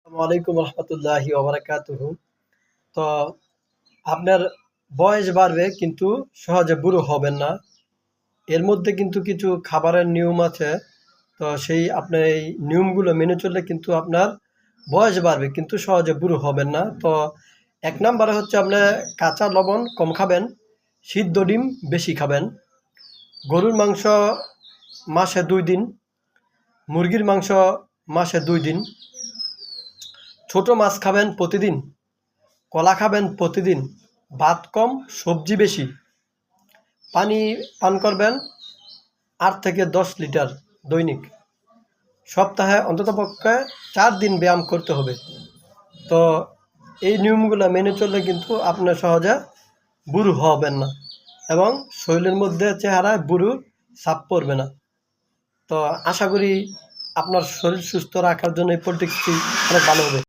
আসসালামু আলাইকুম রহমতুল্লাহি ওবারাকাতুহু। তো আপনার বয়স বাড়বে কিন্তু সহজে বুড়ো হবেন না। এর মধ্যে কিন্তু কিছু খাবারের নিয়ম আছে। তো সেই আপনার এই নিয়মগুলো মেনে চললে কিন্তু আপনার বয়স বাড়বে কিন্তু সহজে বুড়ো হবেন না। তো এক নম্বরে হচ্ছে আপনার কাঁচা লবণ কম খাবেন, সিদ্ধ ডিম বেশি খাবেন, গরুর মাংস মাসে 2 দিন, মুরগির মাংস মাসে 2 দিন, ছোট মাছ খাবেন প্রতিদিন, কলা খাবেন প্রতিদিন, ভাত কম সবজি বেশি, পানি পান করবেন 8 থেকে 10 লিটার দৈনিক, সপ্তাহে অন্ততপক্ষে 4 দিন ব্যায়াম করতে হবে। তো এই নিয়মগুলো মেনে চললে কিন্তু আপনার সহজে বুড়ো হবেন না এবং শরীরের মধ্যে চেহারায় বুড়োর ছাপ পড়বে না। তো আশা করি আপনার শরীর সুস্থ রাখার জন্য এই পলিটিক্সটি অনেক ভালো হবে।